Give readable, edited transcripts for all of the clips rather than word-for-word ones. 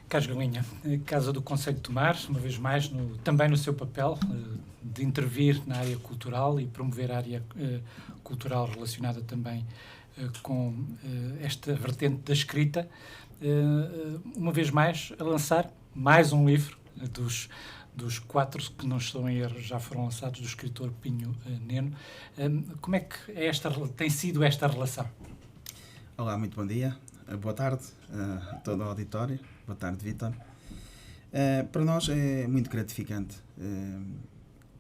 Carlos Galinha, Casa do Conselho de Tomar, uma vez mais, também no seu papel de intervir na área cultural e promover a área cultural relacionada também com esta vertente da escrita, uma vez mais a lançar mais um livro dos 4 que não estou em erro, já foram lançados, do escritor Pinho Neno. Como é que tem sido esta relação? Olá, muito bom dia. Boa tarde a todo o auditório. Boa tarde, Vítor. Para nós é muito gratificante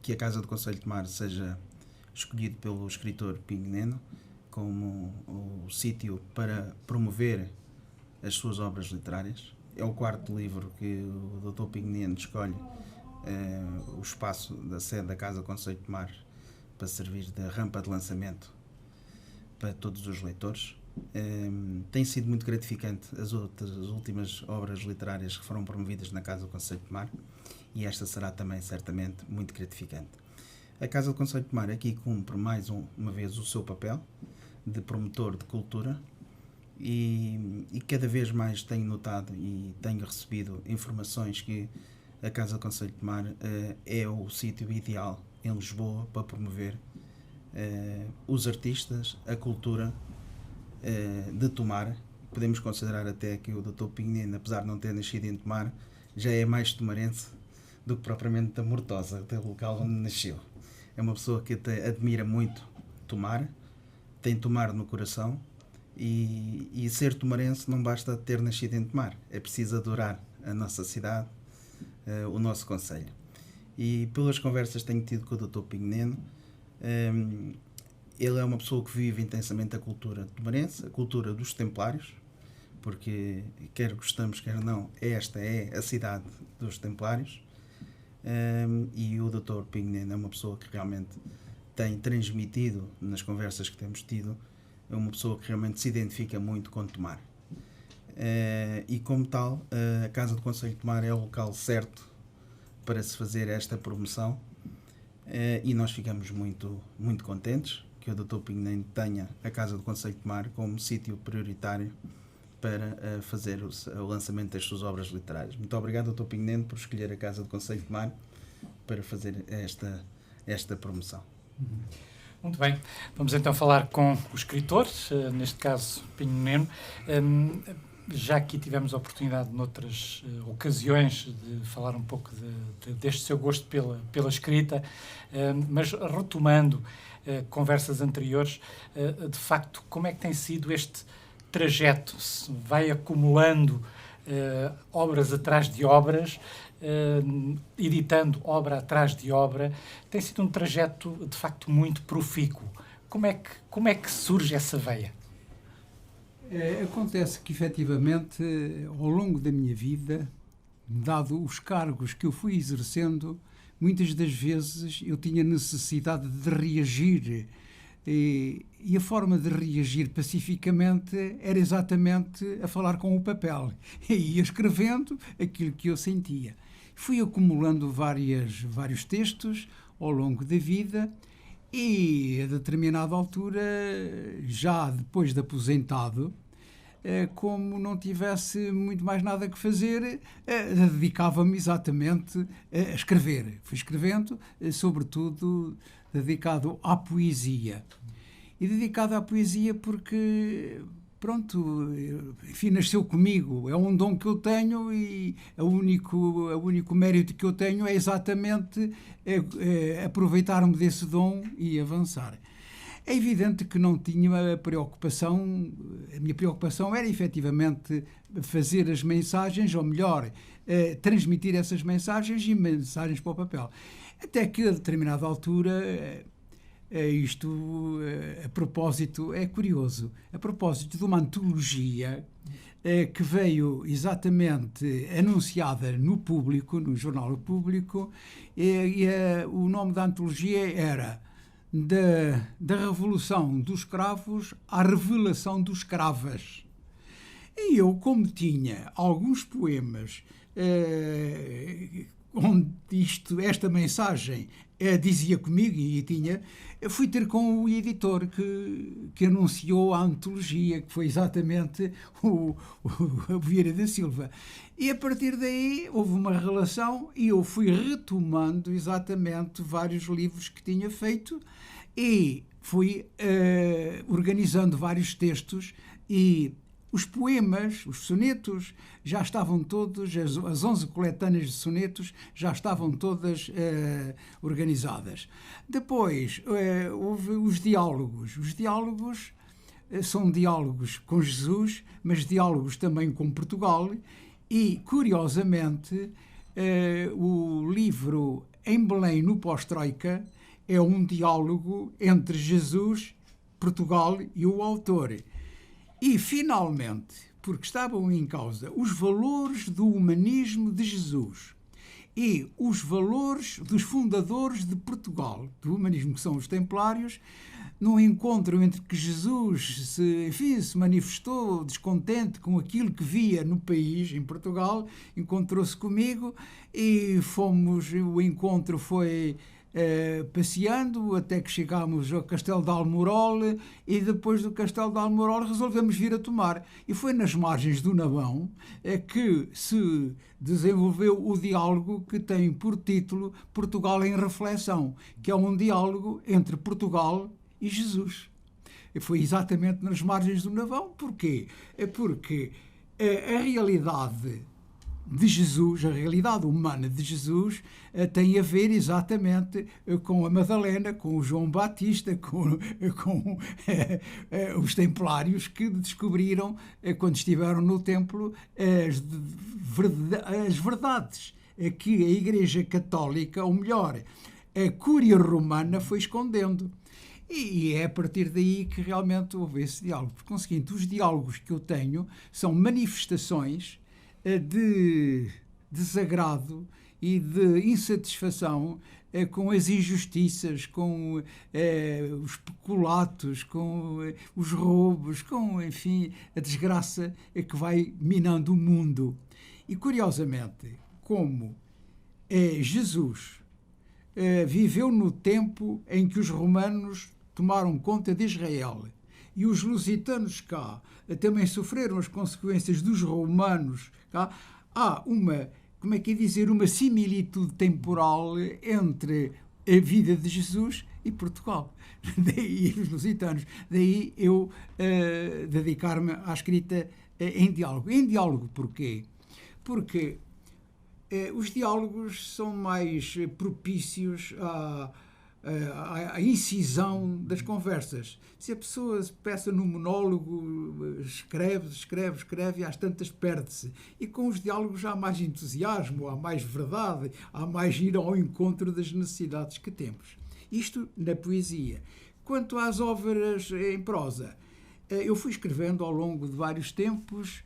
que a Casa do Conselho de Tomar seja escolhido pelo escritor Pinho Neno como o sítio para promover as suas obras literárias. É o 4º livro que o Dr. Pinho Neno escolhe o espaço da sede da Casa do Conselho de Tomar para servir de rampa de lançamento para todos os leitores. Tem sido muito gratificante as últimas obras literárias que foram promovidas na Casa do Conselho de Tomar, e esta será também certamente muito gratificante. A Casa do Conselho de Tomar aqui cumpre mais uma vez o seu papel de promotor de cultura e cada vez mais tenho notado e tenho recebido informações que a Casa do Conselho de Tomar é o sítio ideal em Lisboa para promover os artistas, a cultura de Tomar. Podemos considerar até que o Dr. Pinho Neno, apesar de não ter nascido em Tomar, já é mais tomarense do que propriamente da Mortosa, do local onde nasceu. É uma pessoa que admira muito Tomar, tem Tomar no coração, e ser tomarense não basta ter nascido em Tomar, é preciso adorar a nossa cidade, o nosso concelho. E pelas conversas que tenho tido com o Dr. Pinho Neno, ele é uma pessoa que vive intensamente a cultura tomarense, a cultura dos Templários, porque, quer gostamos, quer não, esta é a cidade dos Templários. E o Dr. Pinho Neno é uma pessoa que realmente tem transmitido, nas conversas que temos tido, é uma pessoa que realmente se identifica muito com Tomar. E como tal, a Casa do Conselho de Tomar é o local certo para se fazer esta promoção, e nós ficamos muito, muito contentes que o Dr. Pinho Neno tenha a Casa do Conselho de Tomar como sítio prioritário para fazer o lançamento das suas obras literárias. Muito obrigado, Dr. Pinho Neno, por escolher a Casa do Conselho de Tomar para fazer esta promoção. Muito bem. Vamos então falar com o escritor, neste caso Pinho Neno. Já aqui tivemos a oportunidade, noutras ocasiões, de falar um pouco deste seu gosto pela escrita, mas retomando conversas anteriores, de facto, como é que tem sido este trajeto? Se vai acumulando obras atrás de obras, editando obra atrás de obra, tem sido um trajeto, de facto, muito profícuo. Como é que surge essa veia? Acontece que, efetivamente, ao longo da minha vida, dado os cargos que eu fui exercendo, muitas das vezes eu tinha necessidade de reagir, e a forma de reagir pacificamente era exatamente a falar com o papel e ia escrevendo aquilo que eu sentia. Fui acumulando vários textos ao longo da vida e, a determinada altura, já depois de aposentado, como não tivesse muito mais nada que fazer, dedicava-me exatamente a escrever. Fui escrevendo, sobretudo dedicado à poesia. E dedicado à poesia porque, pronto, enfim, nasceu comigo. É um dom que eu tenho e o único mérito que eu tenho é exatamente aproveitar-me desse dom e avançar. É evidente que não tinha a minha preocupação era efetivamente fazer as mensagens, ou melhor, transmitir essas mensagens e mensagens para o papel. Até que, a determinada altura, a propósito, é curioso, a propósito de uma antologia que veio exatamente anunciada no Público, no jornal O Público, o nome da antologia era da Revolução dos Cravos à Revelação dos Cravas. E eu, como tinha alguns poemas onde esta mensagem dizia comigo, e tinha, eu fui ter com o editor que anunciou a antologia, que foi exatamente o Vieira da Silva. E a partir daí houve uma relação e eu fui retomando exatamente vários livros que tinha feito e fui organizando vários textos, e os poemas, os sonetos, já estavam todos, as 11 coletâneas de sonetos já estavam todas organizadas. Depois houve os diálogos. Os diálogos são diálogos com Jesus, mas diálogos também com Portugal, e, curiosamente, o livro Em Belém, no Pós-Troika, é um diálogo entre Jesus, Portugal e o autor. E, finalmente, porque estavam em causa os valores do humanismo de Jesus e os valores dos fundadores de Portugal, do humanismo, que são os templários, num encontro entre que Jesus se manifestou descontente com aquilo que via no país, em Portugal, encontrou-se comigo e o encontro foi passeando até que chegámos ao Castelo de Almorol, e depois do Castelo de Almorol resolvemos vir a Tomar, e foi nas margens do Nabão que se desenvolveu o diálogo que tem por título Portugal em Reflexão, que é um diálogo entre Portugal e Jesus. Foi exatamente nas margens do Nabão. Porquê? Porque a realidade de Jesus, a realidade humana de Jesus, tem a ver exatamente com a Madalena, com o João Batista, com os templários que descobriram, quando estiveram no templo, as verdades que a Igreja Católica, ou melhor, a Cúria Romana, foi escondendo. E é a partir daí que realmente houve esse diálogo. Por conseguinte, os diálogos que eu tenho são manifestações de desagrado e de insatisfação com as injustiças, com os peculatos, com os roubos, com, enfim, a desgraça que vai minando o mundo. E, curiosamente, como Jesus viveu no tempo em que os romanos tomaram conta de Israel, e os lusitanos cá também sofreram as consequências dos romanos cá, há uma similitude temporal entre a vida de Jesus e Portugal. Daí os lusitanos. Daí eu dedicar-me à escrita em diálogo. Em diálogo porquê? Porque os diálogos são mais propícios à incisão das conversas. Se a pessoa peça no monólogo, escreve, e às tantas perde-se. E com os diálogos há mais entusiasmo, há mais verdade, há mais ir ao encontro das necessidades que temos. Isto na poesia. Quanto às obras em prosa, eu fui escrevendo ao longo de vários tempos,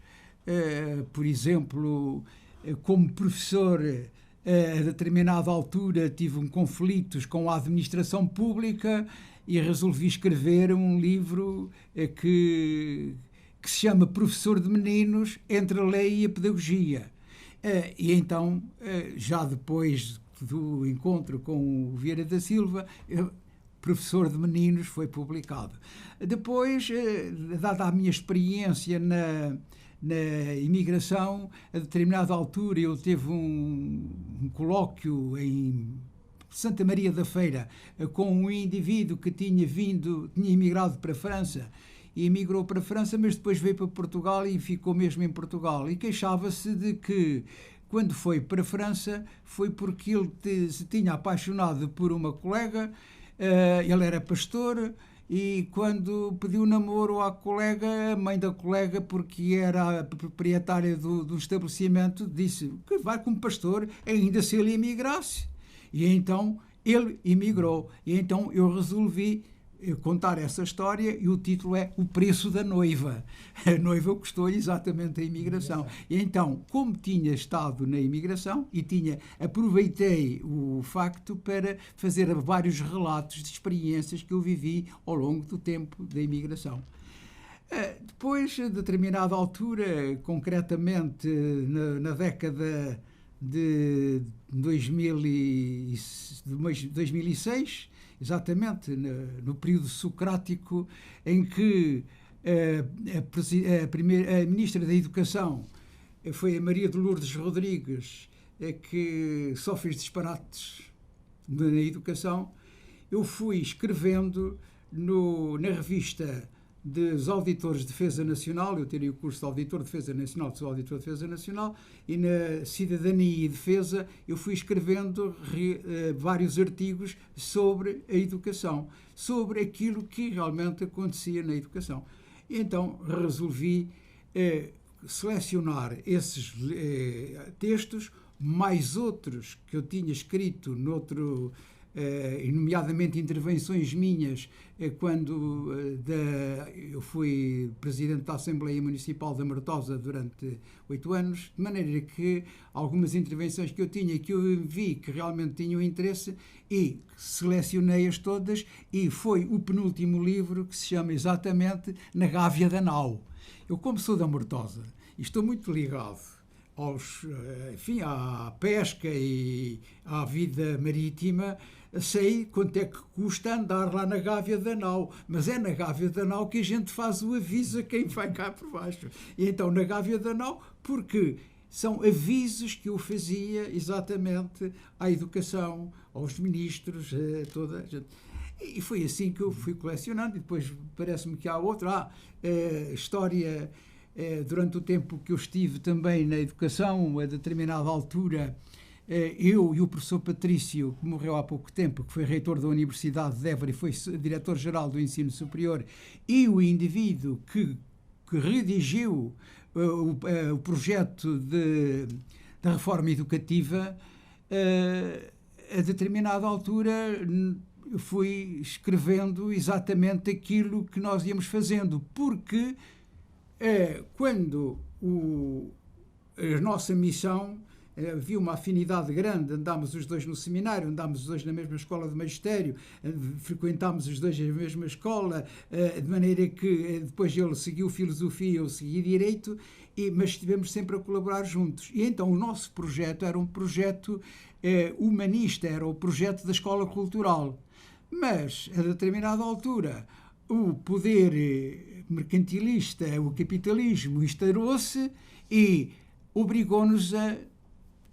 por exemplo, como professor. A determinada altura tive conflitos com a administração pública e resolvi escrever um livro que se chama Professor de Meninos, entre a Lei e a Pedagogia. E então, já depois do encontro com o Vieira da Silva, Professor de Meninos foi publicado. Depois, dada a minha experiência na imigração, a determinada altura eu tive um colóquio em Santa Maria da Feira com um indivíduo que tinha emigrado para a França, e emigrou para a França, mas depois veio para Portugal e ficou mesmo em Portugal, e queixava-se de que quando foi para a França foi porque ele se tinha apaixonado por uma colega, ele era pastor, e quando pediu namoro à colega, a mãe da colega, porque era a proprietária do estabelecimento, disse que vai como pastor, ainda se ele emigrasse. E então ele emigrou. E então eu resolvi contar essa história, e o título é O Preço da Noiva. A noiva custou exatamente a imigração. E então, como tinha estado na imigração, aproveitei o facto para fazer vários relatos de experiências que eu vivi ao longo do tempo da imigração. Depois, a determinada altura, concretamente na década de 2006, exatamente no período socrático, em que a Ministra da Educação foi a Maria de Lourdes Rodrigues, que só fez disparates na educação. Eu fui escrevendo na revista dos Auditores de Defesa Nacional, eu teria o curso de Auditor de Defesa Nacional, sou Auditor de Defesa Nacional, e na Cidadania e Defesa eu fui escrevendo vários artigos sobre a educação, sobre aquilo que realmente acontecia na educação. E então resolvi selecionar esses textos, mais outros que eu tinha escrito noutro, nomeadamente intervenções minhas, quando eu fui presidente da Assembleia Municipal da Mortosa durante 8 anos, de maneira que algumas intervenções que eu tinha, que eu vi que realmente tinham interesse, e selecionei-as todas, e foi o penúltimo livro, que se chama exatamente Na Gávea da Nau. Eu, como sou da Mortosa, e estou muito ligado à pesca e à vida marítima, sei quanto é que custa andar lá na Gávea da Nau, mas é na Gávea da Nau que a gente faz o aviso a quem vai cá por baixo. E então na Gávea da Nau, porque são avisos que eu fazia exatamente à educação, aos ministros, toda a gente. E foi assim que eu fui colecionando, e depois parece-me que há outra, história. Durante o tempo que eu estive também na educação, a determinada altura, eu e o professor Patrício, que morreu há pouco tempo, que foi reitor da Universidade de Évora e foi diretor-geral do ensino superior, e o indivíduo que redigiu o projeto da reforma educativa, a determinada altura fui escrevendo exatamente aquilo que nós íamos fazendo, porque quando a nossa missão, havia uma afinidade grande, andámos os dois no seminário, andámos os dois na mesma escola de magistério, frequentámos os dois a mesma escola, de maneira que depois ele seguiu filosofia, eu segui direito, mas estivemos sempre a colaborar juntos. E então o nosso projeto era um projeto humanista, era o projeto da escola cultural. Mas, a determinada altura, o poder mercantilista, o capitalismo, instaurou-se e obrigou-nos a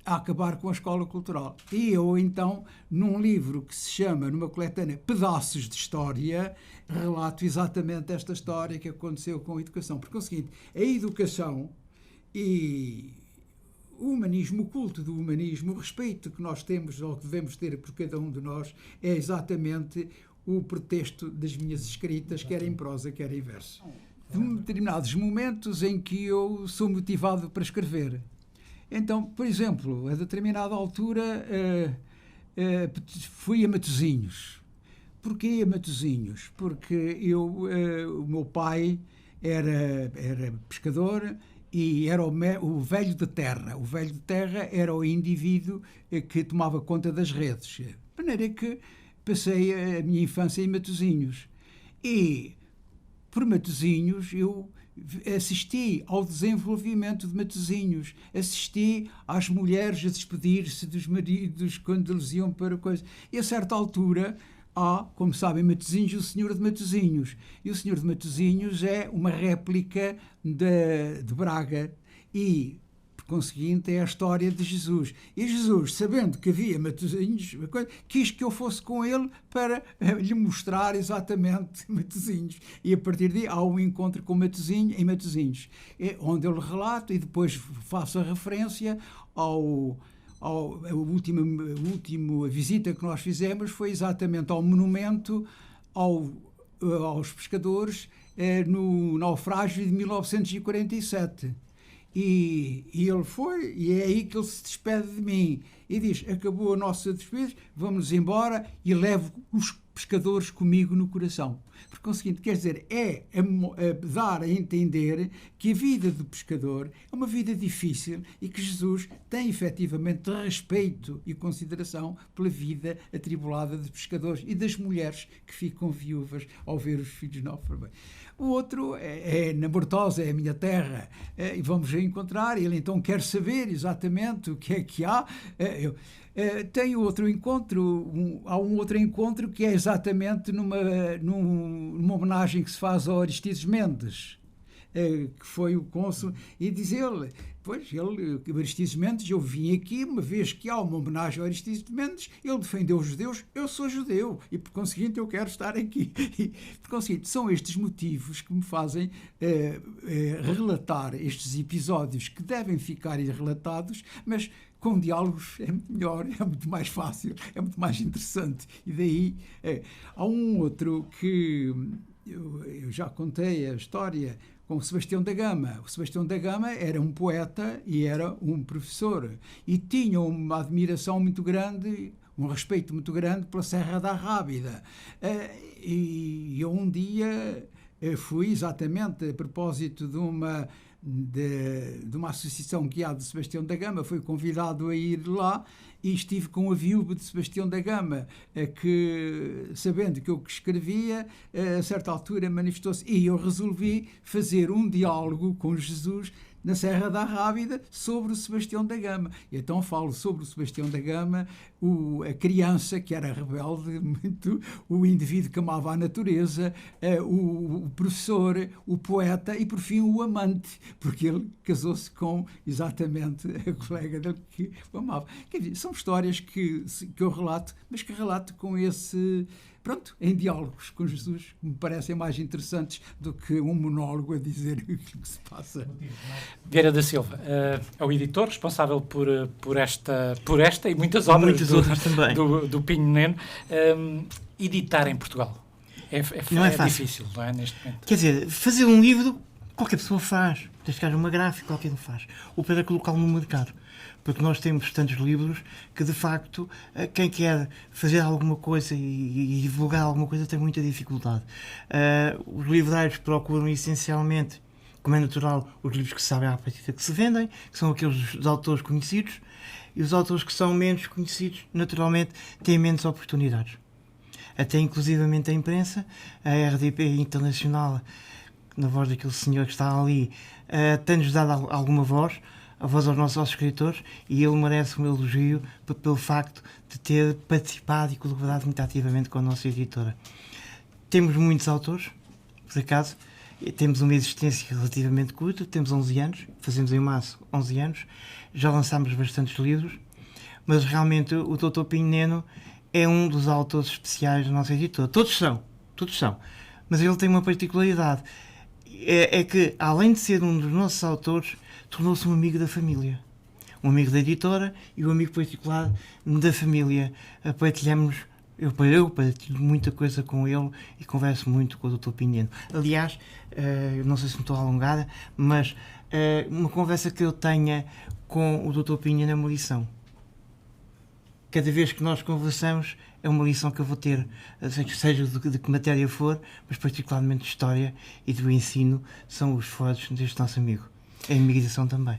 acabar com a escola cultural. E eu, então, num livro que se chama, numa coletânea, Pedaços de História, relato exatamente esta história que aconteceu com a educação. Porque é o seguinte, a educação e o humanismo, o culto do humanismo, o respeito que nós temos ou que devemos ter por cada um de nós, é exatamente o pretexto das minhas escritas, quer em prosa, quer em verso. De determinados momentos em que eu sou motivado para escrever. Então, por exemplo, a determinada altura fui a Matosinhos. Porquê a Matosinhos? Porque o meu pai era pescador e era o velho de terra. O velho de terra era o indivíduo que tomava conta das redes. De maneira que passei a minha infância em Matosinhos. E, por Matosinhos, eu assisti ao desenvolvimento de Matosinhos, assisti às mulheres a despedir-se dos maridos quando eles iam para coisa. E a certa altura há, como sabem, Matosinhos, o Senhor de Matosinhos. E o Senhor de Matosinhos é uma réplica de Braga e, por conseguinte, é a história de Jesus. E Jesus, sabendo que havia Matosinhos, quis que eu fosse com ele para lhe mostrar exatamente Matosinhos. E a partir daí há um encontro com Matosinhos em Matosinhos, onde eu lhe relato e depois faço a referência a última visita que nós fizemos foi exatamente ao monumento aos pescadores no naufrágio de 1947. E ele foi, e é aí que ele se despede de mim. e diz: acabou a nossa despesa, vamos embora e levo os pescadores comigo no coração. Por conseguinte, quer dizer, é dar a entender que a vida do pescador é uma vida difícil e que Jesus tem efetivamente respeito e consideração pela vida atribulada de pescadores e das mulheres que ficam viúvas ao ver os filhos naufragar. O outro é na Bortosa, é a minha terra, e vamos encontrar. Ele então quer saber exatamente o que é que há. Tem outro encontro, há um outro encontro que é exatamente numa homenagem que se faz a Aristides Mendes, que foi o cônsul, e diz ele, Aristides Mendes, eu vim aqui, uma vez que há uma homenagem a Aristides Mendes, ele defendeu os judeus, eu sou judeu, e por conseguinte eu quero estar aqui. E, por conseguinte, são estes motivos que me fazem relatar estes episódios que devem ficar relatados, mas com diálogos é muito melhor, é muito mais fácil, é muito mais interessante. E daí há um outro que eu já contei a história com o Sebastião da Gama. O Sebastião da Gama era um poeta e era um professor e tinha uma admiração muito grande, um respeito muito grande pela Serra da Rábida. E eu um dia fui exatamente a propósito de uma associação que há de Sebastião da Gama, fui convidado a ir lá e estive com a viúva de Sebastião da Gama, que, sabendo que eu escrevia, a certa altura manifestou-se, e eu resolvi fazer um diálogo com Jesus na Serra da Rábida sobre o Sebastião da Gama. E então falo sobre o Sebastião da Gama, a criança que era rebelde, muito, o indivíduo que amava a natureza, o professor, o poeta e, por fim, o amante, porque ele casou-se com exatamente a colega dele que o amava. Quer dizer, são histórias que eu relato, mas que relato com esse... Pronto, em diálogos com Jesus, que me parecem mais interessantes do que um monólogo a dizer o que se passa. Vieira da Silva é o editor responsável por esta e muitas obras do Pinho Neno. Editar em Portugal é difícil, não é, neste momento? Quer dizer, fazer um livro, qualquer pessoa faz. Desde que haja uma gráfica, qualquer um faz. O para colocá-lo no mercado. Porque nós temos tantos livros que, de facto, quem quer fazer alguma coisa e divulgar alguma coisa tem muita dificuldade. Os livreiros procuram essencialmente, como é natural, os livros que sabem à partida que se vendem, que são aqueles dos autores conhecidos, e os autores que são menos conhecidos, naturalmente, têm menos oportunidades. Até inclusivamente a imprensa, a RDP Internacional, na voz daquele senhor que está ali, tem-nos dado alguma voz, a voz aos nossos escritores, e ele merece um elogio pelo facto de ter participado e colaborado muito ativamente com a nossa editora. Temos muitos autores, por acaso, temos uma existência relativamente curta, temos 11 anos, fazemos em março 11 anos, já lançámos bastantes livros, mas realmente o Dr. Pinho Neno é um dos autores especiais da nossa editora. Todos são, mas ele tem uma particularidade, é que, além de ser um dos nossos autores, tornou-se um amigo da família, um amigo da editora e um amigo particular da família. Partilhamos, eu partilho muita coisa com ele e converso muito com o Dr. Pinho Neno. Aliás, não sei se me estou a alongar, mas uma conversa que eu tenha com o Dr. Pinho Neno é uma lição. Cada vez que nós conversamos é uma lição que eu vou ter, seja de que matéria for, mas particularmente de história e do ensino, são os foros deste nosso amigo. A imigração também.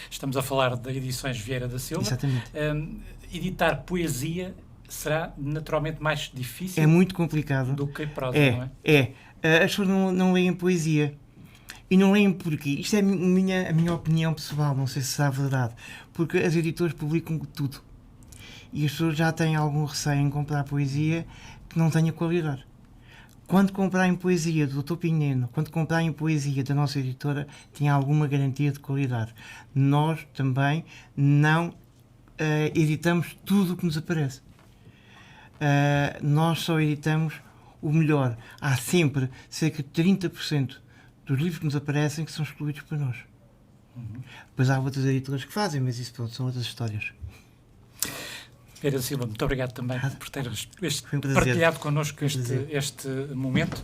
Estamos a falar de Edições Vieira da Silva. Exatamente. Editar poesia será naturalmente mais difícil? É muito complicado. Do que prosa, não é? As pessoas não leem poesia. E não leem porque isto é a minha opinião pessoal, não sei se será verdade, porque as editoras publicam tudo. E as pessoas já têm algum receio em comprar poesia que não tenha qualidade. Quando comprarem poesia do Dr. Pinho Neno, quando comprarem poesia da nossa editora, tem alguma garantia de qualidade. Nós também não editamos tudo o que nos aparece. Nós só editamos o melhor. Há sempre cerca de 30% dos livros que nos aparecem que são excluídos por nós. Depois há outras editoras que fazem, mas isso pronto, são outras histórias. Vieira da Silva, muito obrigado também por ter um partilhado connosco este momento.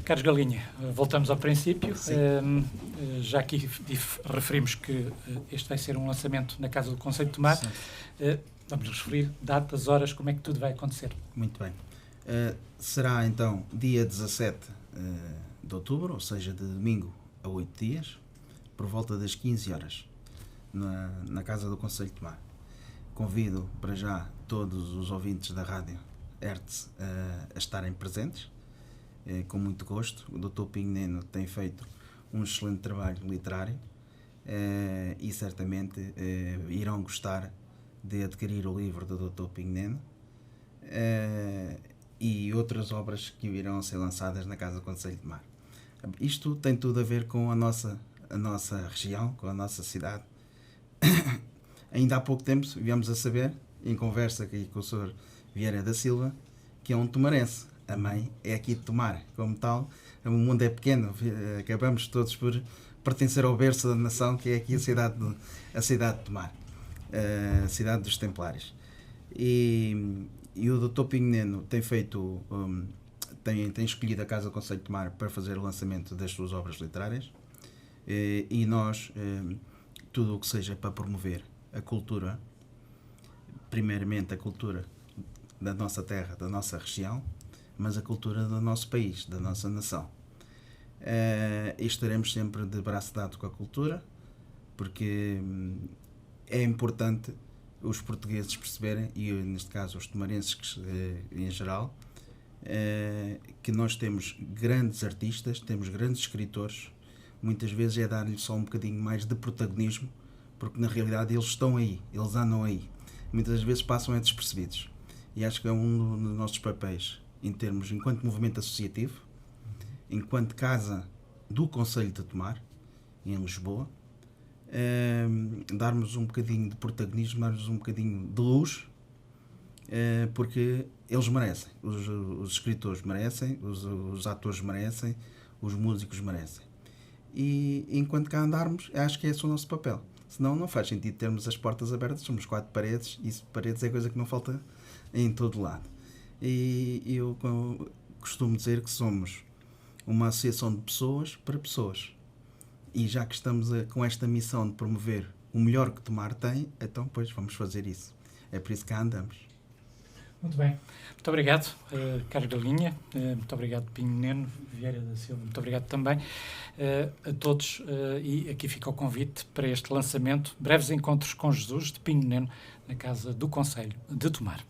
Carlos Galinha, voltamos ao princípio. Sim. Já aqui referimos que este vai ser um lançamento na Casa do Conselho de Tomar. Vamos referir datas, horas, como é que tudo vai acontecer. Muito bem. Será então dia 17 de outubro, ou seja, de domingo a 8 dias, por volta das 15 horas, na Casa do Conselho de Tomar. Convido para já todos os ouvintes da Rádio Hertz a estarem presentes, com muito gosto. O Dr. Pinho Neno tem feito um excelente trabalho literário e certamente irão gostar de adquirir o livro do Dr. Pinho Neno e outras obras que irão ser lançadas na Casa do Conselho de Tomar. Isto tem tudo a ver com a nossa região, com a nossa cidade. Ainda há pouco tempo viemos a saber, em conversa aqui com o Sr. Vieira da Silva, que é um tomarense. A mãe é aqui de Tomar. Como tal, o mundo é pequeno, acabamos todos por pertencer ao berço da nação, que é aqui a cidade de Tomar, a cidade dos Templários. E o Dr. Pinho Neno tem feito, tem escolhido a Casa do Conselho de Tomar para fazer o lançamento das suas obras literárias, e nós, tudo o que seja para promover a cultura, primeiramente a cultura da nossa terra, da nossa região, mas a cultura do nosso país, da nossa nação. E estaremos sempre de braço dado com a cultura, porque é importante os portugueses perceberem, e neste caso os tomarenses em geral, que nós temos grandes artistas, temos grandes escritores. Muitas vezes é dar-lhes só um bocadinho mais de protagonismo, porque na realidade eles estão aí, eles andam aí. Muitas vezes passam despercebidos. E acho que é um dos nossos papéis, enquanto movimento associativo, enquanto Casa do Conselho de Tomar, em Lisboa, darmos um bocadinho de protagonismo, darmos um bocadinho de luz, porque eles merecem. Os escritores merecem, os atores merecem, os músicos merecem. E enquanto cá andarmos, acho que esse é o nosso papel. Senão não faz sentido termos as portas abertas, somos 4 paredes, e paredes é coisa que não falta em todo lado. E eu costumo dizer que somos uma associação de pessoas para pessoas. E já que estamos com esta missão de promover o melhor que Tomar tem, então pois vamos fazer isso. É por isso que cá andamos. Muito bem. Muito obrigado, Carlos Galinha. Muito obrigado, Pinho Neno, Vieira da Silva. Muito obrigado também a todos. E aqui fica o convite para este lançamento. Breves Encontros com Jesus, de Pinho Neno, na Casa do Conselho de Tomar.